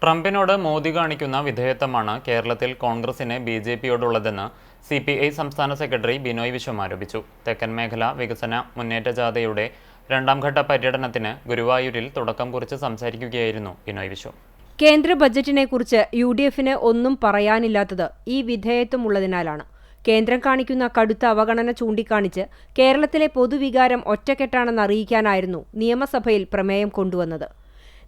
ട്രംപിനോട് മോദി കാണിക്കുന്ന വിധേയത്വമാണ് കേരളത്തിൽ കോൺഗ്രസിന് ബി.ജെ.പിയോടുള്ളതെന്ന് CPI സംസ്ഥാന സെക്രട്ടറി ബിനോയ് വിശ്വം ആരോപിച്ചു. തെക്കൻ മേഖല വികസന മുന്നേറ്റ ജാഥയുടെ രണ്ടാംഘട്ട പര്യടനത്തിന് ഗുരുവായൂരിൽ തുടക്കം കുറിച്ച് സംസാരിക്കുകയായിരുന്നു ബിനോയ് വിശ്വം. കേന്ദ്ര ബജറ്റിനെക്കുറിച്ച് UDFന് ഒന്നും പറയാനില്ലാത്തത് ഈ വിധേയത്വമുള്ളതിനാലാണ്. കേന്ദ്രം കാണിക്കുന്ന കടുത്ത അവഗണന ചൂണ്ടിക്കാണിച്ച് കേരളത്തിലെ പൊതുവികാരം ഒറ്റക്കെട്ടാണെന്നറിയിക്കാനായിരുന്നു നിയമസഭയിൽ പ്രമേയം കൊണ്ടുവന്നത്.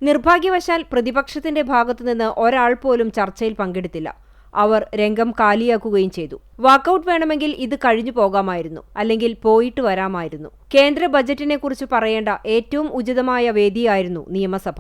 നിർഭാഗ്യവശാൽ പ്രതിപക്ഷത്തിന്റെ ഭാഗത്തുനിന്ന് ഒരാൾ പോലും ചർച്ചയിൽ പങ്കെടുത്തില്ല. അവർ രംഗം കാലിയാക്കുകയും ചെയ്തു. വാക്കൌട്ട് വേണമെങ്കിൽ ഇത് കഴിഞ്ഞു പോകാമായിരുന്നു, അല്ലെങ്കിൽ പോയിട്ട് വരാമായിരുന്നു. കേന്ദ്ര ബജറ്റിനെക്കുറിച്ച് പറയേണ്ട ഏറ്റവും ഉചിതമായ വേദിയായിരുന്നു നിയമസഭ.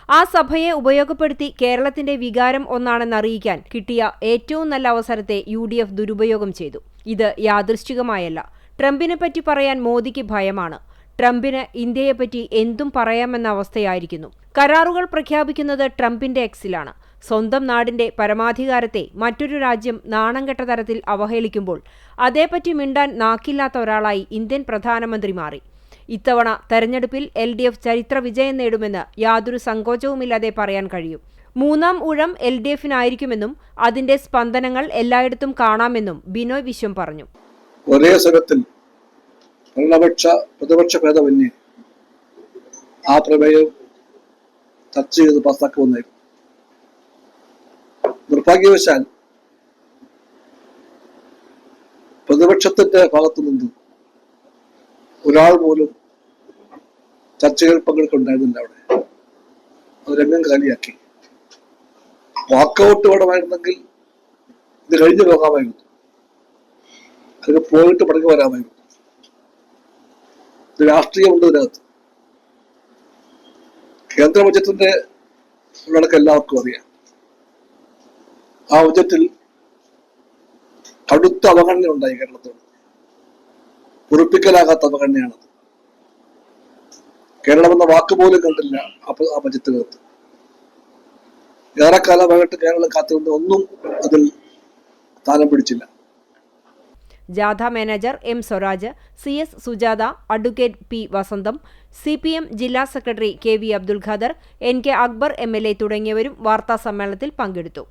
ആ സഭയെ ഉപയോഗപ്പെടുത്തി കേരളത്തിന്റെ വികാരം ഒന്നാണെന്നറിയിക്കാൻ കിട്ടിയ ഏറ്റവും നല്ല അവസരത്തെ UDF ദുരുപയോഗം ചെയ്തു. ഇത് യാദൃശ്ചികമായല്ല. ട്രംപിനെപ്പറ്റി പറയാൻ മോദിക്ക് ഭയമാണ്. ട്രംപിന് ഇന്ത്യയെപ്പറ്റി എന്തും പറയാമെന്ന അവസ്ഥയായിരിക്കുന്നു. കരാറുകൾ പ്രഖ്യാപിക്കുന്നത് ട്രംപിന്റെ എക്സിലാണ്. സ്വന്തം നാടിന്റെ പരമാധികാരത്തെ മറ്റൊരു രാജ്യം നാണംകെട്ട തരത്തിൽ അവഹേളിക്കുമ്പോൾ അതേപ്പറ്റി മിണ്ടാൻ നാക്കില്ലാത്ത ഒരാളായി ഇന്ത്യൻ പ്രധാനമന്ത്രി മാറി. ഇത്തവണ തെരഞ്ഞെടുപ്പിൽ LDF ചരിത്ര വിജയം നേടുമെന്ന് യാതൊരു സങ്കോചവുമില്ലാതെ പറയാൻ കഴിയും. മൂന്നാം ഊഴം LDFനായിരിക്കുമെന്നും അതിന്റെ സ്പന്ദനങ്ങൾ എല്ലായിടത്തും കാണാമെന്നും ബിനോയ് വിശ്വം പറഞ്ഞു. ഒരേ സ്വരത്തിൽ പ്രതിപക്ഷ ഭേദമന്യേ ആ പ്രമേയം ചർച്ച ചെയ്ത് പാസാക്കുമെന്നായിരുന്നു. നിർഭാഗ്യവശാൽ പ്രതിപക്ഷത്തിന്റെ ഭാഗത്തു നിന്ന് ഒരാൾ പോലും ചർച്ചകൾ പങ്കെടുക്കുന്നുണ്ടായിരുന്നില്ല. അവിടെ അത് രംഗം കാലിയാക്കി. വാക്കൗട്ട് വേണമായിരുന്നെങ്കിൽ ഇത് കഴിഞ്ഞു പോകാമായിരുന്നു, അതിന് പോയിട്ട് മടങ്ങി വരാമായിരുന്നു. ഇത് രാഷ്ട്രീയമുണ്ട് ഇതിനകത്ത്. കേന്ദ്ര ബജറ്റിന്റെ ഉള്ളടക്കം എല്ലാവർക്കും അറിയാം. ആ ബജറ്റിൽ കടുത്ത അവഗണന ഉണ്ടായി. കേരളത്തോട് പൊറുപ്പിക്കലാകാത്ത അവഗണനയാണത്. കേരളം എന്ന വാക്ക് പോലും കണ്ടില്ല ആ ബജറ്റിനകത്ത്. ഏറെക്കാലമായിട്ട് കേരളം കാത്തിരുന്ന ഒന്നും അതിൽ സ്ഥാനം പിടിച്ചില്ല. ജാഥ manager M. Swaraj, CS Sujatha, advocate P. വസന്തം, CPM ജില്ലാ secretary KV Abdul Khader, NK Akbar MLA തുടങ്ങിയവരും വാർത്താസമ്മേളനത്തിൽ പങ്കെടുത്തു.